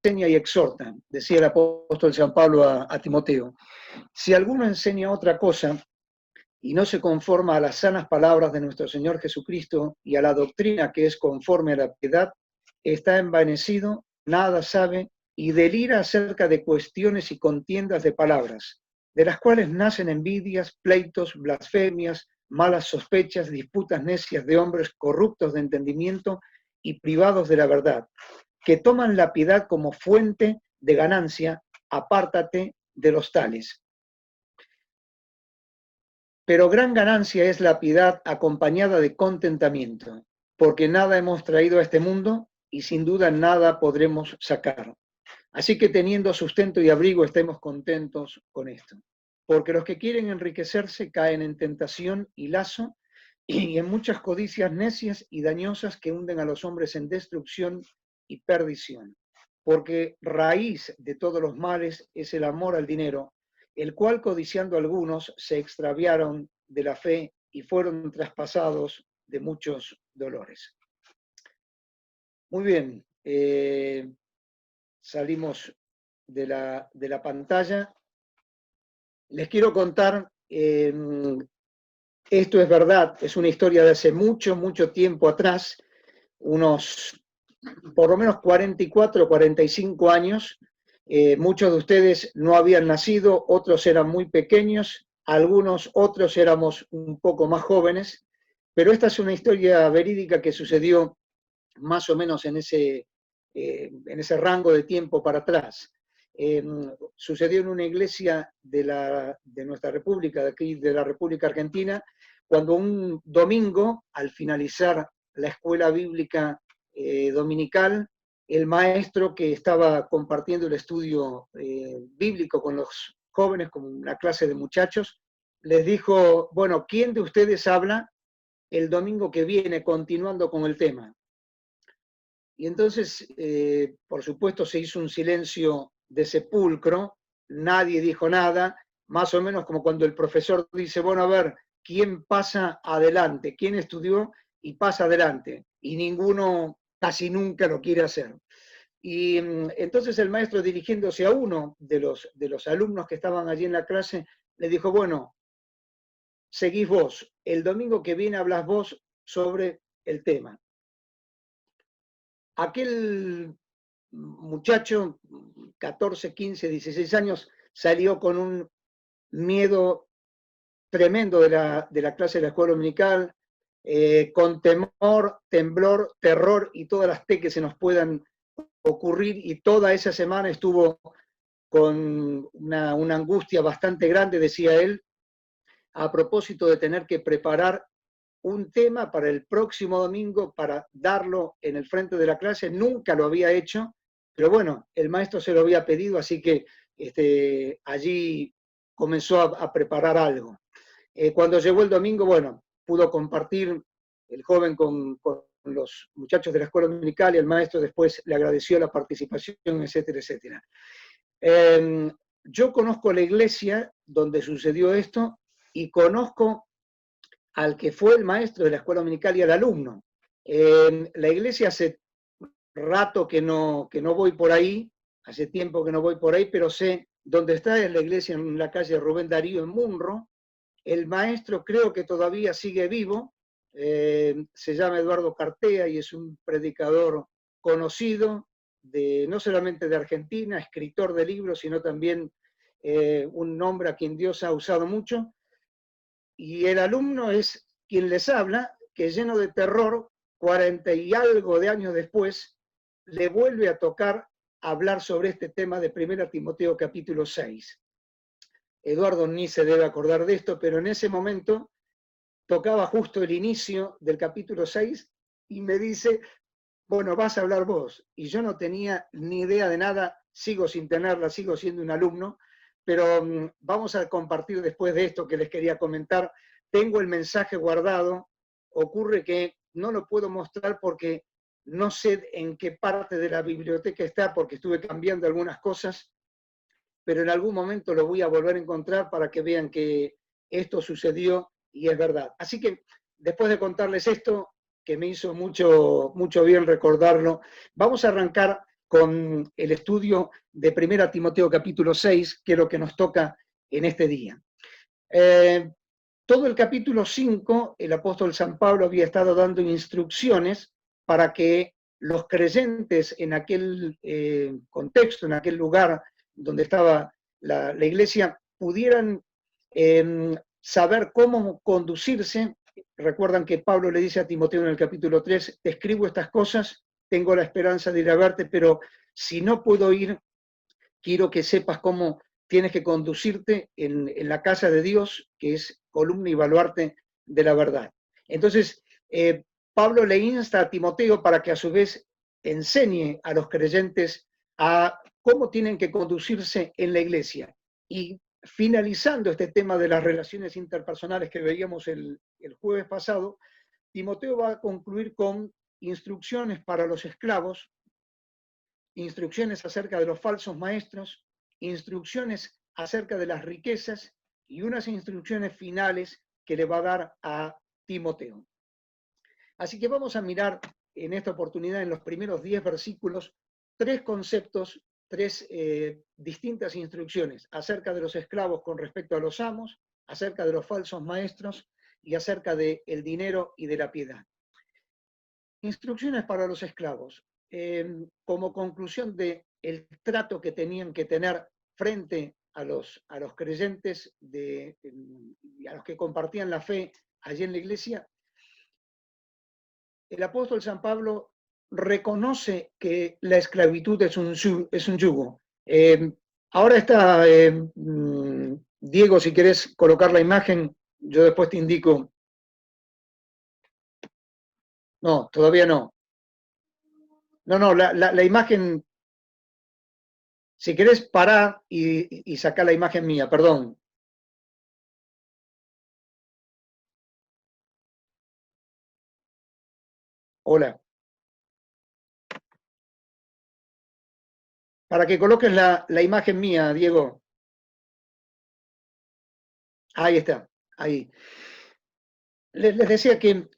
enseña y exhorta, decía el apóstol San Pablo a Timoteo. Si alguno enseña otra cosa y no se conforma a las sanas palabras de nuestro Señor Jesucristo y a la doctrina que es conforme a la piedad, está envanecido, nada sabe y delira acerca de cuestiones y contiendas de palabras, de las cuales nacen envidias, pleitos, blasfemias, malas sospechas, disputas necias de hombres corruptos de entendimiento y privados de la verdad, que toman la piedad como fuente de ganancia. Apártate de los tales. Pero gran ganancia es la piedad acompañada de contentamiento, porque nada hemos traído a este mundo y sin duda nada podremos sacar. Así que teniendo sustento y abrigo estemos contentos con esto. Porque los que quieren enriquecerse caen en tentación y lazo y en muchas codicias necias y dañosas que hunden a los hombres en destrucción y perdición. Porque raíz de todos los males es el amor al dinero, el cual codiciando algunos se extraviaron de la fe y fueron traspasados de muchos dolores. Muy bien, salimos de la pantalla. Les quiero contar, esto es verdad, es una historia de hace mucho, mucho tiempo atrás, unos por lo menos 44, 45 años. Muchos de ustedes no habían nacido, otros eran muy pequeños, algunos otros éramos un poco más jóvenes, pero esta es una historia verídica que sucedió más o menos en ese rango de tiempo para atrás. Sucedió en una iglesia de nuestra república, de aquí de la República Argentina, cuando un domingo, al finalizar la escuela bíblica dominical, el maestro que estaba compartiendo el estudio bíblico con los jóvenes, con una clase de muchachos, les dijo, bueno, ¿quién de ustedes habla el domingo que viene continuando con el tema? Y entonces, por supuesto, se hizo un silencio de sepulcro, nadie dijo nada, más o menos como cuando el profesor dice, bueno, a ver, ¿quién pasa adelante? ¿Quién estudió y pasa adelante? Y ninguno casi nunca lo quiere hacer. Y entonces el maestro, dirigiéndose a uno de los alumnos que estaban allí en la clase, le dijo, bueno, seguís vos, el domingo que viene hablas vos sobre el tema. Aquel muchacho, 14, 15, 16 años, salió con un miedo tremendo de la clase de la escuela dominical, con temor, temblor, terror y todas las T que se nos puedan ocurrir, y toda esa semana estuvo con una angustia bastante grande, decía él, a propósito de tener que preparar un tema para el próximo domingo para darlo en el frente de la clase. Nunca lo había hecho, pero bueno, el maestro se lo había pedido, así que allí comenzó a preparar algo. Cuando llegó el domingo, bueno, pudo compartir el joven con los muchachos de la escuela dominical y el maestro después le agradeció la participación, etcétera, etcétera. Yo conozco la iglesia donde sucedió esto y conozco al que fue el maestro de la escuela dominical y al alumno. La iglesia hace rato que no voy por ahí, hace tiempo que no voy por ahí, pero sé dónde está, es la iglesia en la calle Rubén Darío en Munro. El maestro creo que todavía sigue vivo, se llama Eduardo Cartea y es un predicador conocido, no solamente de Argentina, escritor de libros, sino también un hombre a quien Dios ha usado mucho. Y el alumno es quien les habla, que lleno de terror, 40 y algo de años después, le vuelve a tocar hablar sobre este tema de 1 Timoteo capítulo 6. Eduardo ni se debe acordar de esto, pero en ese momento tocaba justo el inicio del capítulo 6 y me dice, bueno, vas a hablar vos. Y yo no tenía ni idea de nada, sigo sin tenerla, sigo siendo un alumno, pero vamos a compartir después de esto que les quería comentar. Tengo el mensaje guardado, ocurre que no lo puedo mostrar porque no sé en qué parte de la biblioteca está, porque estuve cambiando algunas cosas, pero en algún momento lo voy a volver a encontrar para que vean que esto sucedió y es verdad. Así que después de contarles esto, que me hizo mucho, mucho bien recordarlo, vamos a arrancar con el estudio de 1 Timoteo capítulo 6, que es lo que nos toca en este día. Todo el capítulo 5, el apóstol San Pablo había estado dando instrucciones para que los creyentes en aquel contexto, en aquel lugar donde estaba la iglesia, pudieran saber cómo conducirse. Recuerdan que Pablo le dice a Timoteo en el capítulo 3, te escribo estas cosas, tengo la esperanza de ir a verte, pero si no puedo ir, quiero que sepas cómo tienes que conducirte en la casa de Dios, que es columna y baluarte de la verdad. Entonces, Pablo le insta a Timoteo para que a su vez enseñe a los creyentes a cómo tienen que conducirse en la iglesia. Y finalizando este tema de las relaciones interpersonales que veíamos el jueves pasado, Timoteo va a concluir con instrucciones para los esclavos, instrucciones acerca de los falsos maestros, instrucciones acerca de las riquezas y unas instrucciones finales que le va a dar a Timoteo. Así que vamos a mirar en esta oportunidad, en los primeros 10 versículos, 3 conceptos, 3 distintas instrucciones acerca de los esclavos con respecto a los amos, acerca de los falsos maestros y acerca del dinero y de la piedad. Instrucciones para los esclavos. Como conclusión del trato que tenían que tener frente a los creyentes, a los que compartían la fe allí en la iglesia, el apóstol San Pablo reconoce que la esclavitud es un yugo. Ahora está, Diego, si querés colocar la imagen, yo después te indico. No, todavía no. No, la imagen, si querés parar y sacar la imagen mía, perdón. Hola. Para que coloques la imagen mía, Diego. Ahí está, ahí. Les decía que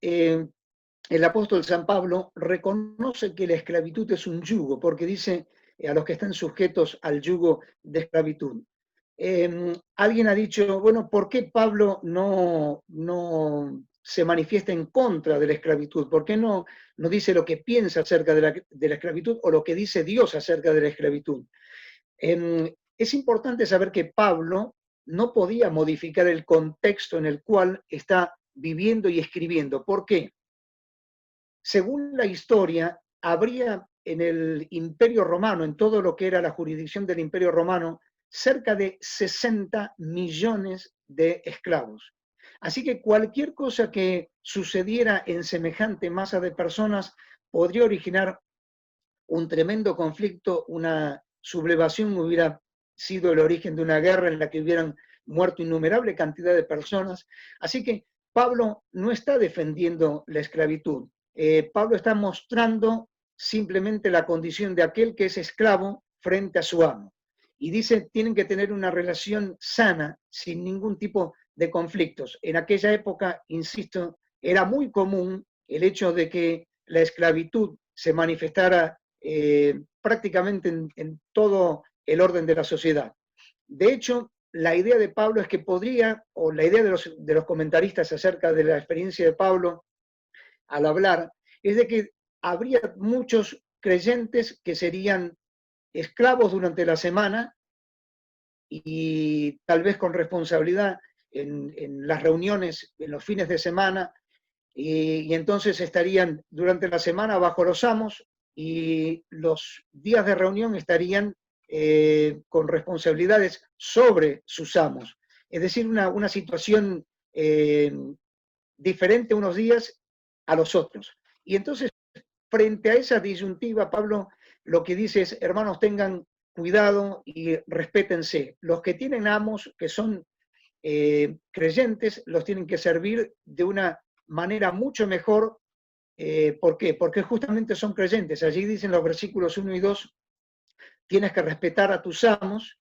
el apóstol San Pablo reconoce que la esclavitud es un yugo, porque dice a los que están sujetos al yugo de esclavitud. Alguien ha dicho, bueno, ¿por qué Pablo no se manifiesta en contra de la esclavitud? ¿Por qué no dice lo que piensa acerca de la esclavitud o lo que dice Dios acerca de la esclavitud? Es importante saber que Pablo no podía modificar el contexto en el cual está viviendo y escribiendo. ¿Por qué? Según la historia, habría en el Imperio Romano, en todo lo que era la jurisdicción del Imperio Romano, cerca de 60 millones de esclavos. Así que cualquier cosa que sucediera en semejante masa de personas podría originar un tremendo conflicto, una sublevación hubiera sido el origen de una guerra en la que hubieran muerto innumerable cantidad de personas. Así que Pablo no está defendiendo la esclavitud. Pablo está mostrando simplemente la condición de aquel que es esclavo frente a su amo. Y dice, tienen que tener una relación sana, sin ningún tipo de conflictos. En aquella época, insisto, era muy común el hecho de que la esclavitud se manifestara prácticamente en todo el orden de la sociedad. De hecho, la idea de Pablo es que podría, o la idea de los comentaristas acerca de la experiencia de Pablo al hablar, es de que habría muchos creyentes que serían esclavos durante la semana y tal vez con responsabilidad en las reuniones, en los fines de semana, y entonces estarían durante la semana bajo los amos y los días de reunión estarían con responsabilidades sobre sus amos. Es decir, una situación diferente unos días a los otros. Y entonces, frente a esa disyuntiva, Pablo lo que dice es, hermanos, tengan cuidado y respétense. Los que tienen amos, que son creyentes, los tienen que servir de una manera mucho mejor. ¿Por qué? Porque justamente son creyentes. Allí dicen los versículos 1 y 2, tienes que respetar a tus amos,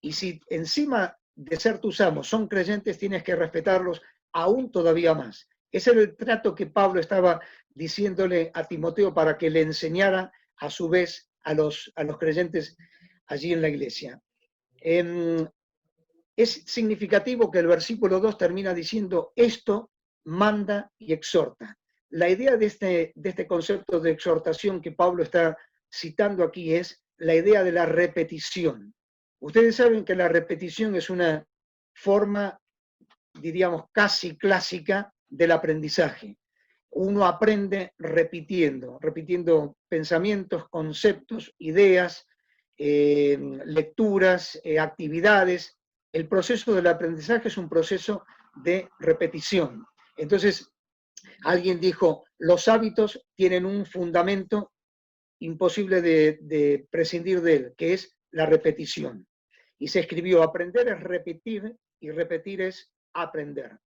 y si encima de ser tus amos son creyentes, tienes que respetarlos aún todavía más. Ese era el trato que Pablo estaba diciéndole a Timoteo para que le enseñara a su vez a los creyentes allí en la iglesia. Es significativo que el versículo 2 termina diciendo, esto manda y exhorta. La idea de este concepto de exhortación que Pablo está citando aquí es la idea de la repetición. Ustedes saben que la repetición es una forma, diríamos, casi clásica del aprendizaje. Uno aprende repitiendo pensamientos, conceptos, ideas, lecturas, actividades. El proceso del aprendizaje es un proceso de repetición. Entonces, alguien dijo, los hábitos tienen un fundamento imposible de prescindir de él, que es la repetición. Y se escribió, aprender es repetir y repetir es aprender.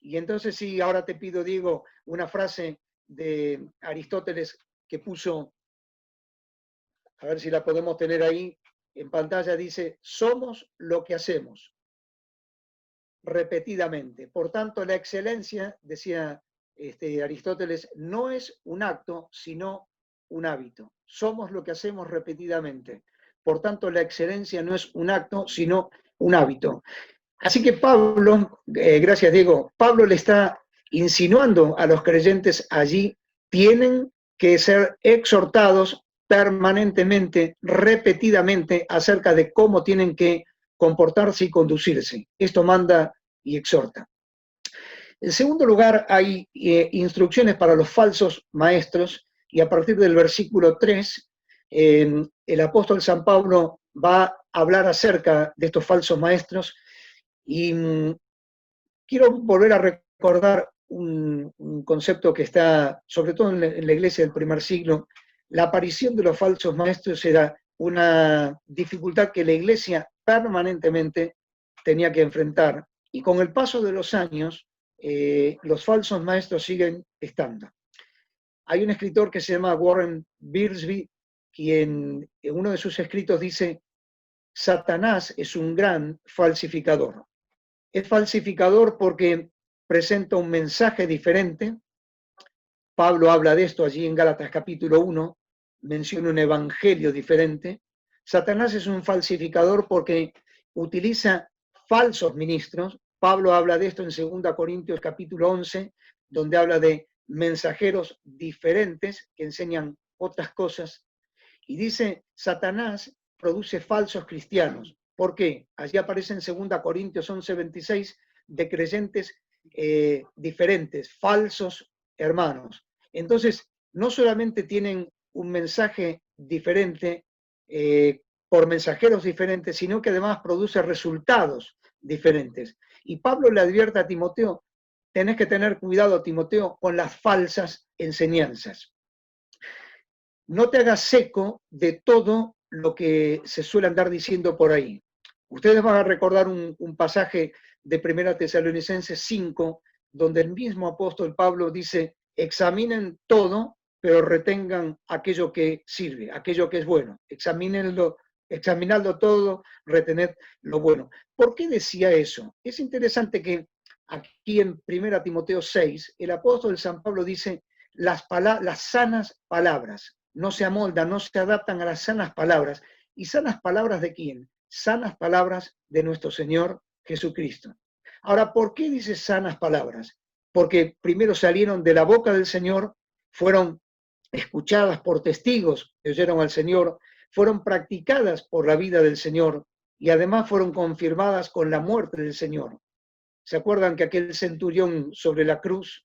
Y entonces sí, ahora te pido, Diego, una frase de Aristóteles que puso, a ver si la podemos tener ahí en pantalla, dice, somos lo que hacemos repetidamente. Por tanto, la excelencia, decía Aristóteles, no es un acto, sino un hábito. Somos lo que hacemos repetidamente. Por tanto, la excelencia no es un acto, sino un hábito. Así que Pablo, gracias Diego, Pablo le está insinuando a los creyentes allí, tienen que ser exhortados permanentemente, repetidamente, acerca de cómo tienen que comportarse y conducirse. Esto manda y exhorta. En segundo lugar, hay instrucciones para los falsos maestros, y a partir del versículo 3, el apóstol San Pablo va a hablar acerca de estos falsos maestros, y quiero volver a recordar un concepto que está, sobre todo en la iglesia del primer siglo. La aparición de los falsos maestros era una dificultad que la iglesia permanentemente tenía que enfrentar. Y con el paso de los años, los falsos maestros siguen estando. Hay un escritor que se llama Warren Wiersbe, quien en uno de sus escritos dice, Satanás es un gran falsificador. Es falsificador porque presenta un mensaje diferente. Pablo habla de esto allí en Gálatas capítulo 1, menciona un evangelio diferente. Satanás es un falsificador porque utiliza falsos ministros. Pablo habla de esto en 2 Corintios capítulo 11, donde habla de mensajeros diferentes que enseñan otras cosas. Y dice, Satanás produce falsos cristianos. ¿Por qué? Allí aparece en 2 Corintios 11:26 de creyentes diferentes, falsos hermanos. Entonces, no solamente tienen un mensaje diferente por mensajeros diferentes, sino que además produce resultados diferentes. Y Pablo le advierte a Timoteo, tenés que tener cuidado, Timoteo, con las falsas enseñanzas. No te hagas seco de todo lo que se suele andar diciendo por ahí. Ustedes van a recordar un pasaje de 1 Tesalonicenses 5, donde el mismo apóstol Pablo dice, examinen todo, pero retengan aquello que sirve, aquello que es bueno. Examinadlo todo, retened lo bueno. ¿Por qué decía eso? Es interesante que aquí en 1 Timoteo 6, el apóstol San Pablo dice, las sanas palabras no se amoldan, no se adaptan a las sanas palabras. ¿Y sanas palabras de quién? Sanas palabras de nuestro Señor Jesucristo. Ahora, ¿por qué dice sanas palabras? Porque primero salieron de la boca del Señor, fueron escuchadas por testigos que oyeron al Señor, fueron practicadas por la vida del Señor y además fueron confirmadas con la muerte del Señor. ¿Se acuerdan que aquel centurión sobre la cruz,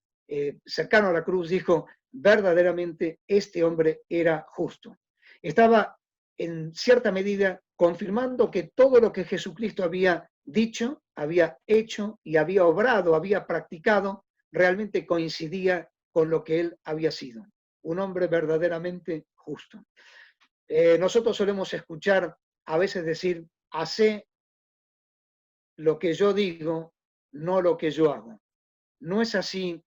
cercano a la cruz, dijo, verdaderamente este hombre era justo? Estaba en cierta medida confirmando que todo lo que Jesucristo había dicho, había hecho y había obrado, había practicado, realmente coincidía con lo que él había sido. Un hombre verdaderamente justo. Nosotros solemos escuchar a veces decir, hace lo que yo digo, no lo que yo hago. No es así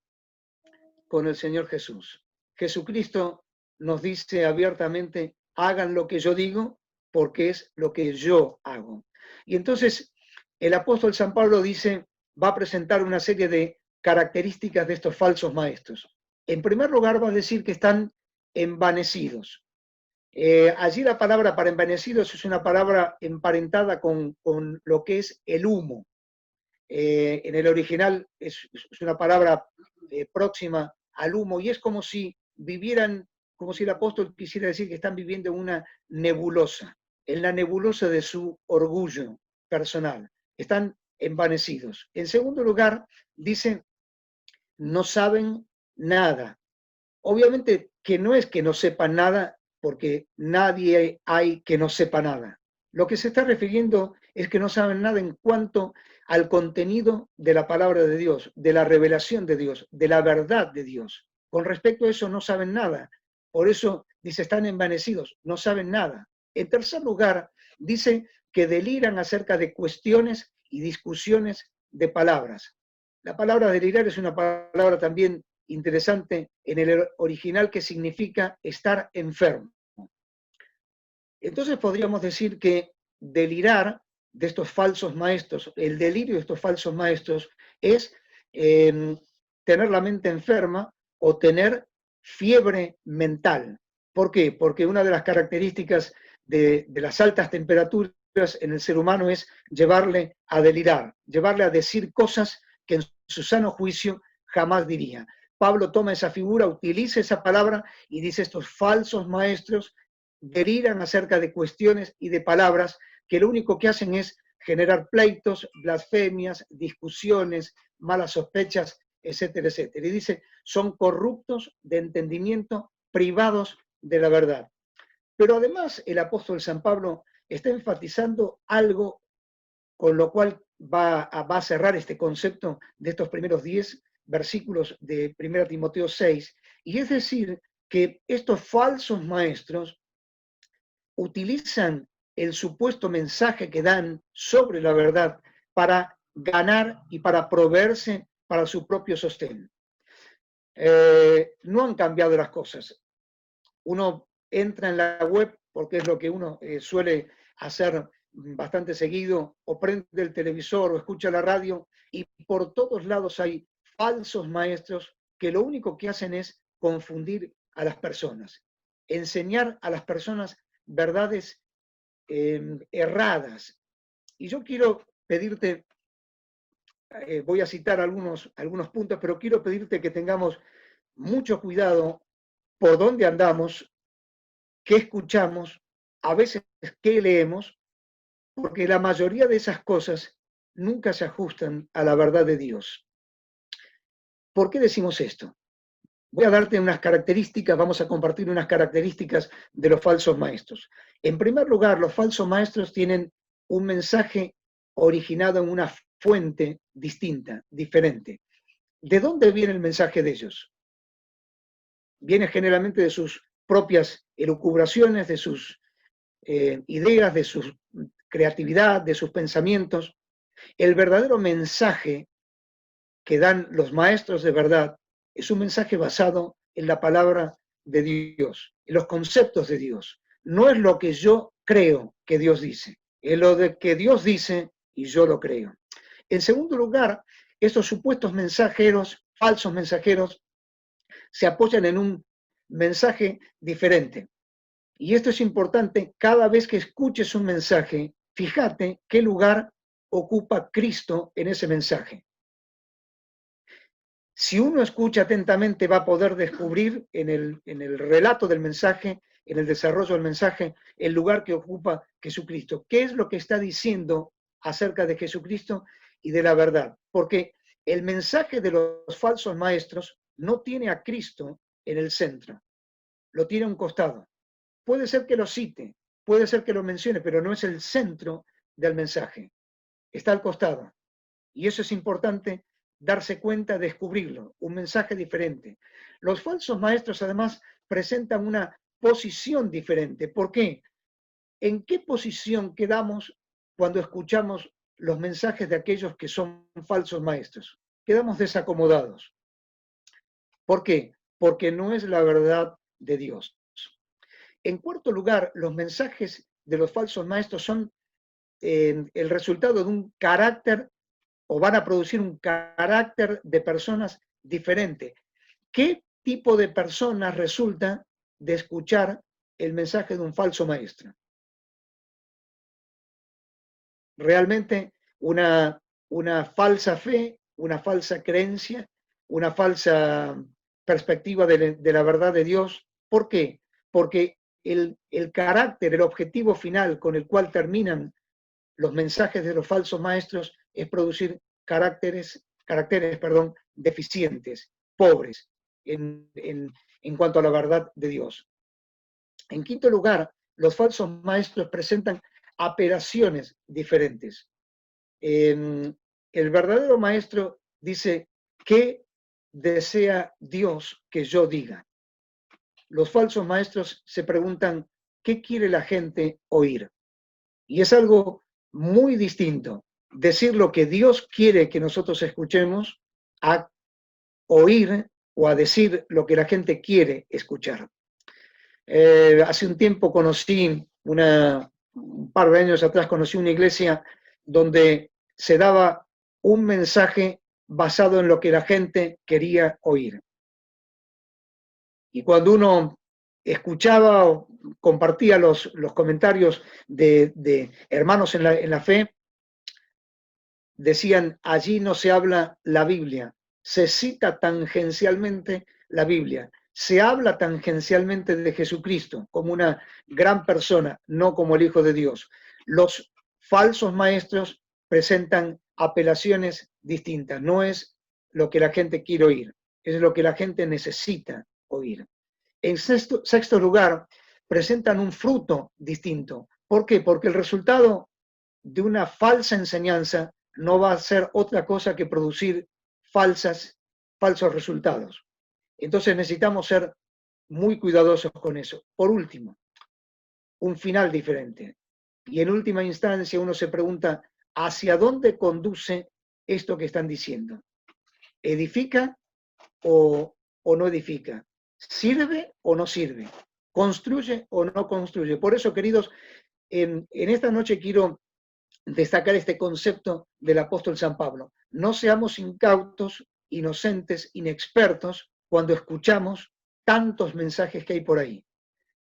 con el Señor Jesús. Jesucristo nos dice abiertamente, hagan lo que yo digo, porque es lo que yo hago. Y entonces el apóstol San Pablo dice, va a presentar una serie de características de estos falsos maestros. En primer lugar va a decir que están envanecidos. Allí la palabra para envanecidos es una palabra emparentada con lo que es el humo. En el original es una palabra próxima al humo y es como si vivieran, como si el apóstol quisiera decir que están viviendo en una nebulosa, en la nebulosa de su orgullo personal. Están envanecidos. En segundo lugar, dice, no saben nada. Obviamente que no es que no sepan nada, porque nadie hay que no sepa nada. Lo que se está refiriendo es que no saben nada en cuanto al contenido de la palabra de Dios, de la revelación de Dios, de la verdad de Dios. Con respecto a eso no saben nada. Por eso dice, están envanecidos, no saben nada. En tercer lugar, dice que deliran acerca de cuestiones y discusiones de palabras. La palabra delirar es una palabra también interesante en el original que significa estar enfermo. Entonces podríamos decir que delirar de estos falsos maestros, el delirio de estos falsos maestros es tener la mente enferma o tener fiebre mental. ¿Por qué? Porque una de las características de las altas temperaturas en el ser humano es llevarle a delirar, llevarle a decir cosas que en su sano juicio jamás diría. Pablo toma esa figura, utiliza esa palabra y dice estos falsos maestros deliran acerca de cuestiones y de palabras que lo único que hacen es generar pleitos, blasfemias, discusiones, malas sospechas, etcétera, etcétera. Y dice, son corruptos de entendimiento, privados de la verdad. Pero además el apóstol San Pablo está enfatizando algo con lo cual va a cerrar este concepto de estos primeros 10 versículos de 1 Timoteo 6, y es decir, que estos falsos maestros utilizan el supuesto mensaje que dan sobre la verdad para ganar y para proveerse para su propio sostén. No han cambiado las cosas. Uno entra en la web, porque es lo que uno suele hacer bastante seguido, o prende el televisor o escucha la radio, y por todos lados hay falsos maestros que lo único que hacen es confundir a las personas, enseñar a las personas verdades erradas. Y yo quiero pedirte, voy a citar algunos puntos, pero quiero pedirte que tengamos mucho cuidado por dónde andamos, qué escuchamos, a veces qué leemos, porque la mayoría de esas cosas nunca se ajustan a la verdad de Dios. ¿Por qué decimos esto? Voy a darte unas características, vamos a compartir unas características de los falsos maestros. En primer lugar, los falsos maestros tienen un mensaje originado en una fuente distinta, diferente. ¿De dónde viene el mensaje de ellos? Viene generalmente de sus propias elucubraciones, de sus ideas, de su creatividad, de sus pensamientos. El verdadero mensaje que dan los maestros de verdad es un mensaje basado en la palabra de Dios, en los conceptos de Dios. No es lo que yo creo que Dios dice, es lo de que Dios dice y yo lo creo. En segundo lugar, estos supuestos mensajeros, falsos mensajeros, se apoyan en un mensaje diferente. Y esto es importante, cada vez que escuches un mensaje, fíjate qué lugar ocupa Cristo en ese mensaje. Si uno escucha atentamente, va a poder descubrir en el relato del mensaje, en el desarrollo del mensaje, el lugar que ocupa Jesucristo. ¿Qué es lo que está diciendo acerca de Jesucristo y de la verdad? Porque el mensaje de los falsos maestros no tiene a Cristo en el centro, lo tiene a un costado. Puede ser que lo cite, puede ser que lo mencione, pero no es el centro del mensaje. Está al costado. Y eso es importante darse cuenta, descubrirlo, un mensaje diferente. Los falsos maestros además presentan una posición diferente. ¿Por qué? ¿En qué posición quedamos cuando escuchamos los mensajes de aquellos que son falsos maestros? Quedamos desacomodados. ¿Por qué? Porque no es la verdad de Dios. En cuarto lugar, los mensajes de los falsos maestros son el resultado de un carácter o van a producir un carácter de personas diferente. ¿Qué tipo de personas resulta de escuchar el mensaje de un falso maestro. Realmente una falsa fe, una falsa creencia, una falsa perspectiva de la verdad de Dios. ¿Por qué? Porque el carácter, el objetivo final con el cual terminan los mensajes de los falsos maestros es producir caracteres deficientes, pobres en cuanto a la verdad de Dios. En quinto lugar, los falsos maestros presentan apelaciones diferentes. El verdadero maestro dice, ¿qué desea Dios que yo diga? Los falsos maestros se preguntan, ¿qué quiere la gente oír? Y es algo muy distinto decir lo que Dios quiere que nosotros escuchemos a oír o a decir lo que la gente quiere escuchar. Hace un tiempo un par de años atrás conocí una iglesia donde se daba un mensaje basado en lo que la gente quería oír. Y cuando uno escuchaba o compartía los comentarios de hermanos en la fe, decían, allí no se habla la Biblia, se cita tangencialmente la Biblia, se habla tangencialmente de Jesucristo como una gran persona, no como el Hijo de Dios. Los falsos maestros presentan apelaciones distintas, no es lo que la gente quiere oír, es lo que la gente necesita oír. En sexto lugar, presentan un fruto distinto. ¿Por qué? Porque el resultado de una falsa enseñanza no va a ser otra cosa que producir falsos resultados. Entonces necesitamos ser muy cuidadosos con eso. Por último, un final diferente. Y en última instancia uno se pregunta, ¿hacia dónde conduce esto que están diciendo? ¿Edifica o no edifica? ¿Sirve o no sirve? ¿Construye o no construye? Por eso, queridos, en esta noche quiero destacar este concepto del apóstol San Pablo. No seamos incautos, inocentes, inexpertos cuando escuchamos tantos mensajes que hay por ahí.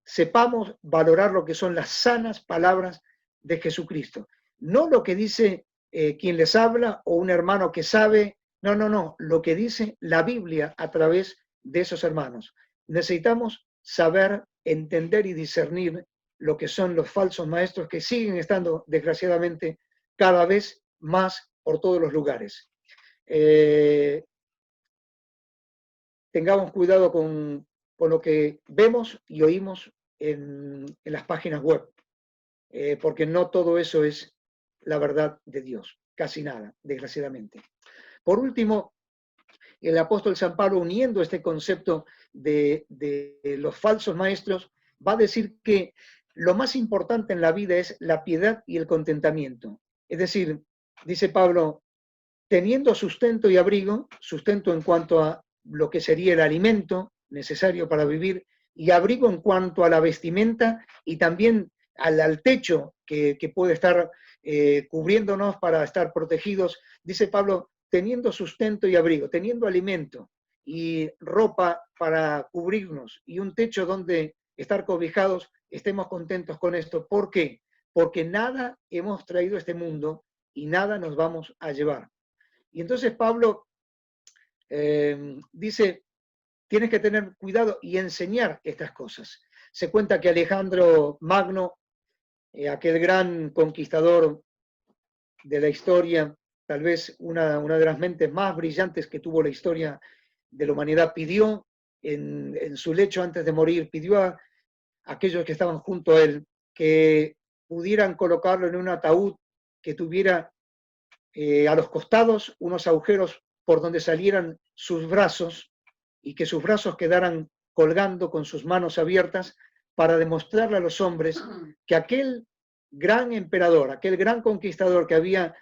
Sepamos valorar lo que son las sanas palabras de Jesucristo. No lo que dice quien les habla o un hermano que sabe. No. Lo que dice la Biblia a través de esos hermanos. Necesitamos saber, entender y discernir lo que son los falsos maestros que siguen estando, desgraciadamente, cada vez más por todos los lugares. Tengamos cuidado con lo que vemos y oímos en las páginas web, porque no todo eso es la verdad de Dios, casi nada, desgraciadamente. Por último, el apóstol San Pablo, uniendo este concepto de los falsos maestros, va a decir que lo más importante en la vida es la piedad y el contentamiento. Es decir, dice Pablo, teniendo sustento y abrigo, sustento en cuanto a lo que sería el alimento necesario para vivir, y abrigo en cuanto a la vestimenta y también al techo que puede estar cubriéndonos para estar protegidos. Dice Pablo, teniendo sustento y abrigo, teniendo alimento y ropa para cubrirnos y un techo donde estar cobijados, estemos contentos con esto. ¿Por qué? Porque nada hemos traído a este mundo y nada nos vamos a llevar. Y entonces Pablo dice, tienes que tener cuidado y enseñar estas cosas. Se cuenta que Alejandro Magno, aquel gran conquistador de la historia, tal vez una de las mentes más brillantes que tuvo la historia de la humanidad, pidió en su lecho antes de morir, pidió a aquellos que estaban junto a él que pudieran colocarlo en un ataúd que tuviera a los costados unos agujeros por donde salieran sus brazos y que sus brazos quedaran colgando con sus manos abiertas para demostrarle a los hombres que aquel gran emperador, aquel gran conquistador que había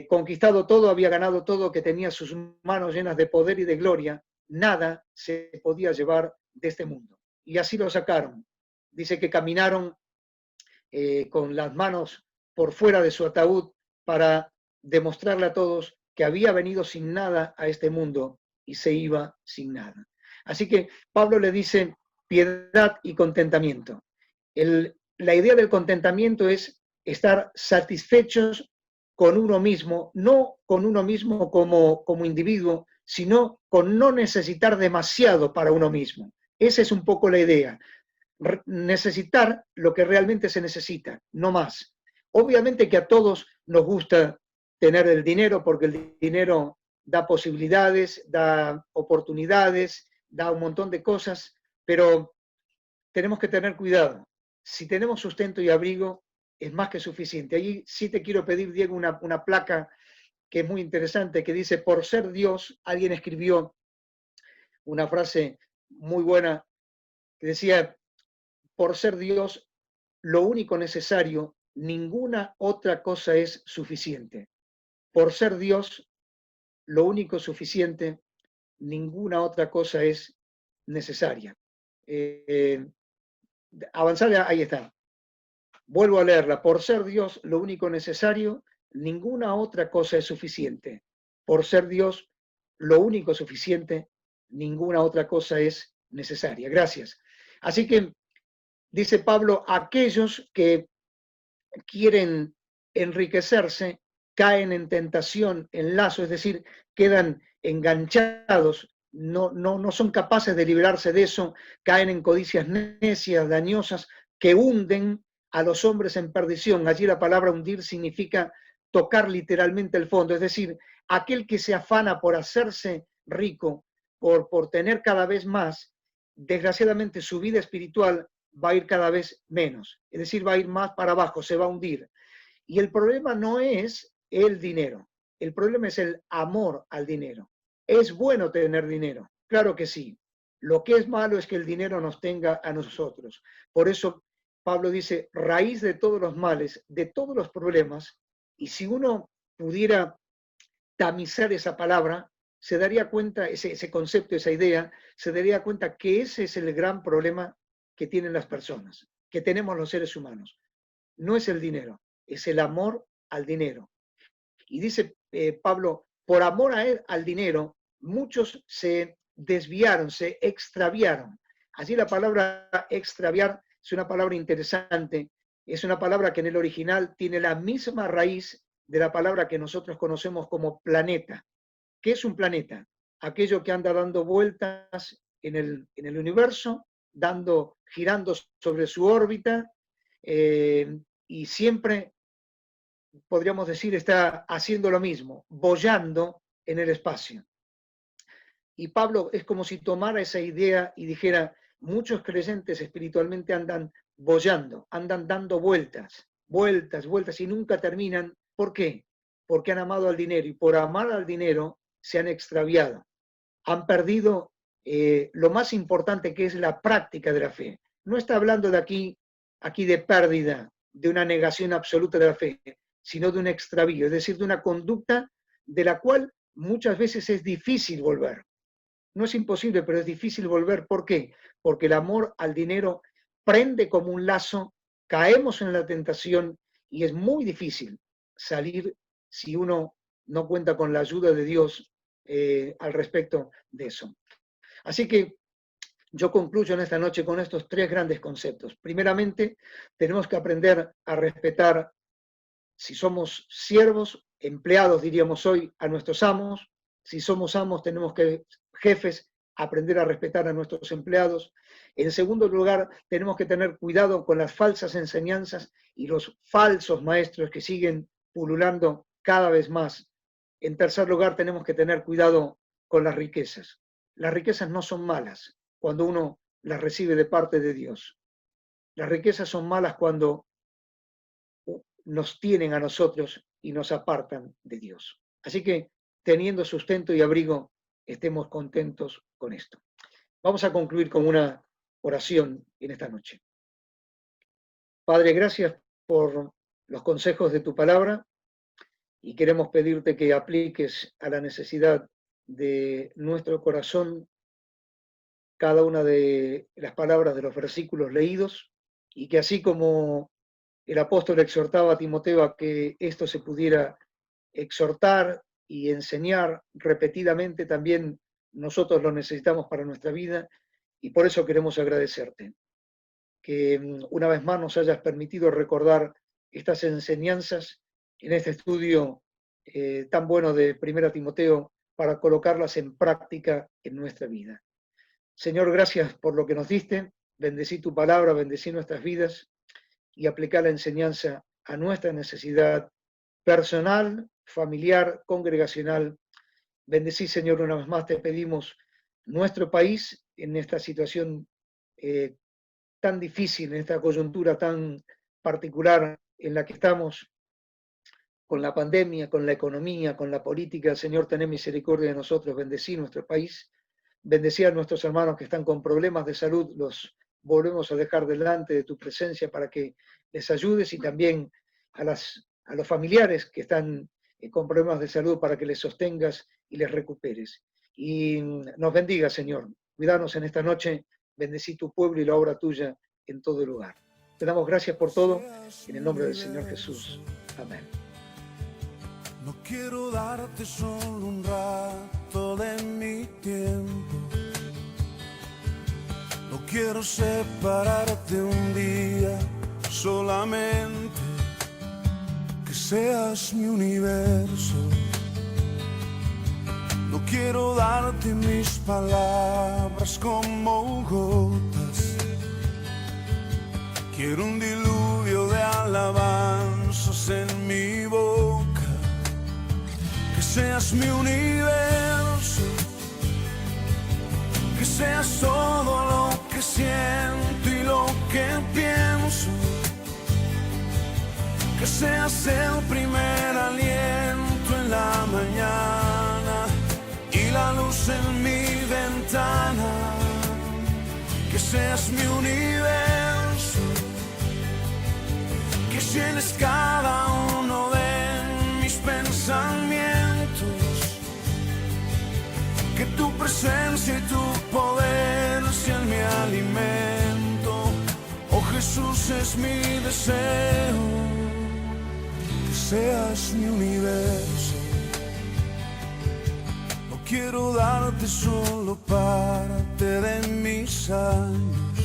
conquistado todo, había ganado todo, que tenía sus manos llenas de poder y de gloria, nada se podía llevar de este mundo. Y así lo sacaron. Dice que caminaron con las manos por fuera de su ataúd para demostrarle a todos que había venido sin nada a este mundo y se iba sin nada. Así que Pablo le dice, piedad y contentamiento. La idea del contentamiento es estar satisfechos con uno mismo, no con uno mismo como individuo, sino con no necesitar demasiado para uno mismo. Esa es un poco la idea. Necesitar lo que realmente se necesita, no más. Obviamente que a todos nos gusta tener el dinero porque el dinero da posibilidades, da oportunidades, da un montón de cosas, pero tenemos que tener cuidado. Si tenemos sustento y abrigo, es más que suficiente. Allí sí te quiero pedir, Diego, una placa que es muy interesante, que dice, por ser Dios, alguien escribió una frase muy buena que decía, por ser Dios, lo único necesario, ninguna otra cosa es suficiente. Por ser Dios, lo único suficiente, ninguna otra cosa es necesaria. Avanzar, ahí está. Vuelvo a leerla. Por ser Dios, lo único necesario, ninguna otra cosa es suficiente. Por ser Dios, lo único suficiente, ninguna otra cosa es necesaria. Gracias. Así que, dice Pablo, aquellos que quieren enriquecerse caen en tentación, en lazo, es decir, quedan enganchados, no son capaces de librarse de eso, caen en codicias necias, dañosas, que hunden a los hombres en perdición. Allí la palabra hundir significa tocar literalmente el fondo, es decir, aquel que se afana por hacerse rico, por tener cada vez más, desgraciadamente su vida espiritual va a ir cada vez menos, es decir, va a ir más para abajo, se va a hundir. Y el problema no es el dinero, el problema es el amor al dinero. ¿Es bueno tener dinero? Claro que sí. Lo que es malo es que el dinero nos tenga a nosotros. Por eso Pablo dice, raíz de todos los males, de todos los problemas, y si uno pudiera tamizar esa palabra, se daría cuenta, ese concepto, esa idea, se daría cuenta que ese es el gran problema que tienen las personas, que tenemos los seres humanos. No es el dinero, es el amor al dinero. Y dice Pablo, por amor a él, al dinero, muchos se desviaron, se extraviaron. Allí la palabra extraviar es una palabra interesante, es una palabra que en el original tiene la misma raíz de la palabra que nosotros conocemos como planeta. ¿Qué es un planeta? Aquello que anda dando vueltas en el universo, girando sobre su órbita, y siempre, podríamos decir, está haciendo lo mismo, boyando en el espacio. Y Pablo es como si tomara esa idea y dijera, muchos creyentes espiritualmente andan boyando, andan dando vueltas, vueltas, vueltas y nunca terminan. ¿Por qué? Porque han amado al dinero y por amar al dinero se han extraviado, han perdido lo más importante que es la práctica de la fe. No está hablando de aquí de pérdida, de una negación absoluta de la fe, sino de un extravío, es decir, de una conducta de la cual muchas veces es difícil volver. No es imposible, pero es difícil volver. ¿Por qué? Porque el amor al dinero prende como un lazo, caemos en la tentación y es muy difícil salir si uno no cuenta con la ayuda de Dios al respecto de eso. Así que yo concluyo en esta noche con estos tres grandes conceptos. Primeramente, tenemos que aprender a respetar, si somos siervos, empleados, diríamos hoy, a nuestros amos. Si somos amos, tenemos que, jefes, aprender a respetar a nuestros empleados. En segundo lugar, tenemos que tener cuidado con las falsas enseñanzas y los falsos maestros que siguen pululando cada vez más. En tercer lugar, tenemos que tener cuidado con las riquezas. Las riquezas no son malas cuando uno las recibe de parte de Dios. Las riquezas son malas cuando nos tienen a nosotros y nos apartan de Dios. Así que, teniendo sustento y abrigo, estemos contentos con esto. Vamos a concluir con una oración en esta noche. Padre, gracias por los consejos de tu palabra y queremos pedirte que apliques a la necesidad de nuestro corazón cada una de las palabras de los versículos leídos y que así como el apóstol exhortaba a Timoteo a que esto se pudiera exhortar y enseñar repetidamente, también nosotros lo necesitamos para nuestra vida y por eso queremos agradecerte que una vez más nos hayas permitido recordar estas enseñanzas en este estudio tan bueno de 1 Timoteo para colocarlas en práctica en nuestra vida. Señor, gracias por lo que nos diste, bendecí tu palabra, bendecí nuestras vidas y aplicar la enseñanza a nuestra necesidad personal, familiar, congregacional. Bendecí, Señor, una vez más te pedimos nuestro país en esta situación tan difícil, en esta coyuntura tan particular en la que estamos, con la pandemia, con la economía, con la política. Señor, ten misericordia de nosotros, bendecí nuestro país, bendecí a nuestros hermanos que están con problemas de salud, los volvemos a dejar delante de tu presencia para que les ayudes, y también a los familiares que están con problemas de salud para que les sostengas y les recuperes. Y nos bendiga, Señor. Cuidanos en esta noche, bendecí tu pueblo y la obra tuya en todo lugar. Te damos gracias por todo, en el nombre del Señor Jesús. Amén. No quiero darte solo un rato de mi tiempo. No quiero separarte un día solamente. Que seas mi universo. No quiero darte mis palabras como gotas. Quiero un diluvio de alabanzas en mi boca. Que seas mi universo. Que seas todo lo que siento y lo que pienso. Que seas el primer aliento en la mañana y la luz en mi ventana. Que seas mi universo. Que llenes cada uno de mis pensamientos. Que tu presencia y tu poder sean mi alimento. Oh Jesús, es mi deseo. Que seas mi universo. No quiero darte solo parte de mis años.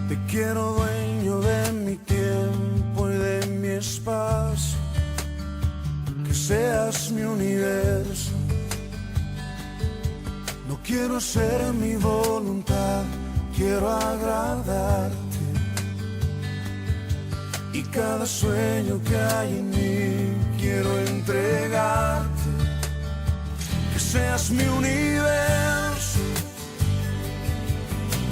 Te quiero dueño de mi tiempo y de mi espacio. Que seas mi universo. No quiero hacer mi voluntad, quiero agradarte. Y cada sueño que hay en mí quiero entregarte. Que seas mi universo.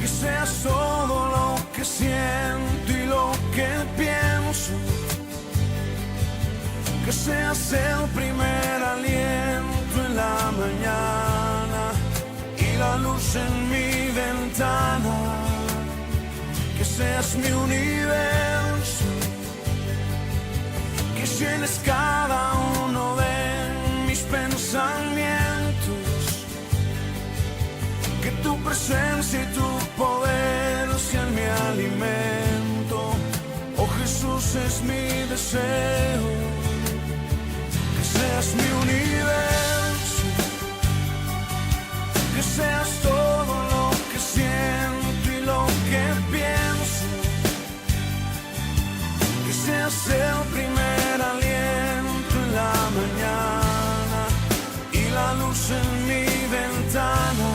Que seas todo lo que siento y lo que pienso. Que seas el primer aliento en la mañana y la luz en mi ventana. Que seas mi universo. Que llenes cada uno de mis pensamientos. Que tu presencia y tu poder sean mi alimento. Oh Jesús, es mi deseo. Que seas mi universo. Que seas todo lo que siento y lo que pienso. Que seas el primer aliento en la mañana y la luz en mi ventana.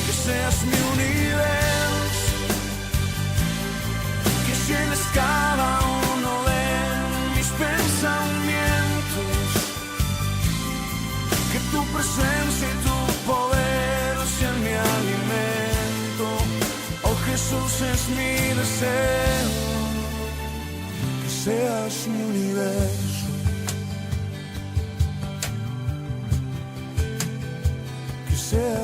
Que seas mi universo. Que llenes cada uno de mis pensamientos. Que tu presencia y tu poder sean mi alimento. Oh Jesús, es mi deseo. Que seas mi universo. Que seas